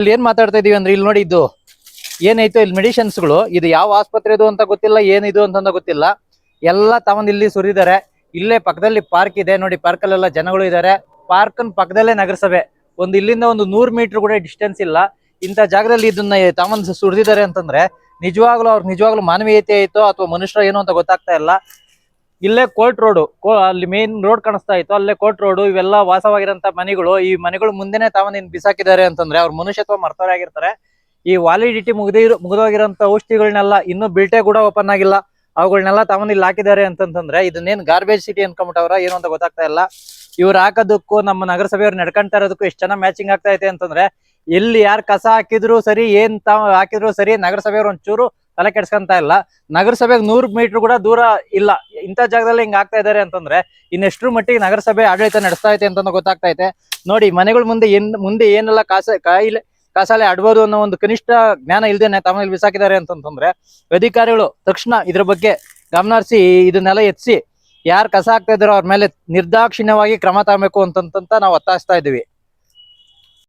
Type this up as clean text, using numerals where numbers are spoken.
ಇಲ್ಲಿ ಏನ್ ಮಾತಾಡ್ತಾ ಇದೀವಿ ಅಂದ್ರೆ ಇಲ್ಲಿ ನೋಡಿ ಇದು ಏನಾಯ್ತು ಇಲ್ಲಿ ಮೆಡಿಸಿನ್ಸ್ಗಳು ಇದು ಯಾವ ಆಸ್ಪತ್ರೆದು ಅಂತ ಗೊತ್ತಿಲ್ಲ, ಏನಿದು ಅಂತ ಗೊತ್ತಿಲ್ಲ. ಎಲ್ಲ ತಗೊಂಡ್ ಇಲ್ಲಿ ಸುರಿದಾರೆ. ಇಲ್ಲೇ ಪಕ್ಕದಲ್ಲಿ ಪಾರ್ಕ್ ಇದೆ ನೋಡಿ, ಪಾರ್ಕ್ ಅಲ್ಲೆಲ್ಲ ಜನಗಳು ಇದಾರೆ. ಪಾರ್ಕ್ ಪಕ್ಕದಲ್ಲೇ ನಗರಸಭೆ. ಒಂದು ಇಲ್ಲಿಂದ ಒಂದು 100 ಮೀಟರ್ ಕೂಡ ಡಿಸ್ಟೆನ್ಸ್ ಇಲ್ಲ. ಇಂಥ ಜಾಗದಲ್ಲಿ ಇದನ್ನ ತಗೊಂಡ್ ಸುರಿದಿದ್ದಾರೆ ಅಂತಂದ್ರೆ ನಿಜವಾಗ್ಲೂ ಮಾನವೀಯತೆ ಆಯ್ತೋ ಅಥವಾ ಮನುಷ್ಯ ಏನು ಅಂತ ಗೊತ್ತಾಗ್ತಾ ಇಲ್ಲ. ಇಲ್ಲೇ ಕೋರ್ಟ್ ರೋಡ್, ಅಲ್ಲಿ ಮೇನ್ ರೋಡ್ ಕಾಣಿಸ್ತಾ ಇತ್ತು, ಅಲ್ಲೇ ಕೋರ್ಟ್ ರೋಡ್. ಇವೆಲ್ಲ ವಾಸವಾಗಿರಂತ ಮನೆಗಳು, ಈ ಮನೆಗಳು ಮುಂದೆನೆ ತಾವನ್ನ ಬಿಸಾಕಿದ್ದಾರೆ ಅಂತಂದ್ರೆ ಅವ್ರ ಮನುಷ್ಯತ್ವ ಮರ್ತವ್ರೆ ಆಗಿರ್ತಾರೆ. ಈ ವ್ಯಾಲಿಡಿಟಿ ಮುಗಿದೋಗಿರೋಂತ ಔಷಧಿಗಳನ್ನೆಲ್ಲ ಇನ್ನೂ ಬಿಲ್ಟೆ ಕೂಡ ಓಪನ್ ಆಗಿಲ್ಲ, ಅವುಗಳನ್ನೆಲ್ಲ ತಗೊಂಡ್ ಇಲ್ಲಿ ಹಾಕಿದ್ದಾರೆ ಅಂತಂದ್ರೆ ಇದನ್ನೇನ್ ಗಾರ್ಬೇಜ್ ಸಿಟಿ ಅನ್ಕೊಂಬಿಟ್ಟವ್ರ ಏನು ಅಂತ ಗೊತ್ತಾಗ್ತಾ ಇಲ್ಲ. ಇವ್ರು ಹಾಕೋದಕ್ಕೂ ನಮ್ಮ ನಗರಸಭೆಯವ್ರು ನಡ್ಕೊಂತಾ ಇರೋದಕ್ಕೂ ಎಷ್ಟು ಚೆನ್ನಾಗಿ ಮ್ಯಾಚಿಂಗ್ ಆಗ್ತಾ ಐತೆ ಅಂತಂದ್ರೆ, ಎಲ್ಲಿ ಯಾರು ಕಸ ಹಾಕಿದ್ರು ಸರಿ, ಏನ್ ಹಾಕಿದ್ರು ಸರಿ, ನಗರಸಭೆಯವ್ರು ಒಂಚೂರು ತಲೆ ಕೆಡ್ಸ್ಕೊಂತ ಇಲ್ಲ. ನಗರಸಭೆಗೆ 100 ಮೀಟರ್ ಕೂಡ ದೂರ ಇಲ್ಲ. ಇಂಥ ಜಾಗದಲ್ಲಿ ಹಿಂಗ್ ಆಗ್ತಾ ಇದಾರೆ ಅಂತಂದ್ರೆ ಇನ್ನೆಷ್ಟ್ರ ಮಟ್ಟಿಗೆ ನಗರಸಭೆ ಆಡಳಿತ ನಡೆಸ್ತಾ ಐತೆ ಅಂತ ಗೊತ್ತಾಗ್ತಾ ಐತೆ. ನೋಡಿ ಮನೆಗಳ ಮುಂದೆ ಏನೆಲ್ಲ ಕಾಸಾಲೆ ಆಡ್ಬೋದು ಅನ್ನೋ ಒಂದು ಕನಿಷ್ಠ ಜ್ಞಾನ ಇಲ್ದೇನೆ ತಮ್ಮಲ್ಲಿ ಬಿಸಾಕಿದ್ದಾರೆ ಅಂತಂದ್ರೆ ಅಧಿಕಾರಿಗಳು ತಕ್ಷಣ ಇದ್ರ ಬಗ್ಗೆ ಗಮನ ಹರಿಸಿ ಇದನ್ನೆಲ್ಲ ಎತ್ಸಿ ಯಾರು ಕಸ ಹಾಕ್ತಾ ಇದಾರೋ ಅವ್ರ ಮೇಲೆ ನಿರ್ದಾಕ್ಷಿಣ್ಯವಾಗಿ ಕ್ರಮ ತಗೋಬೇಕು ಅಂತ ನಾವು ಒತ್ತಾಯಿಸ್ತಾ ಇದೀವಿ.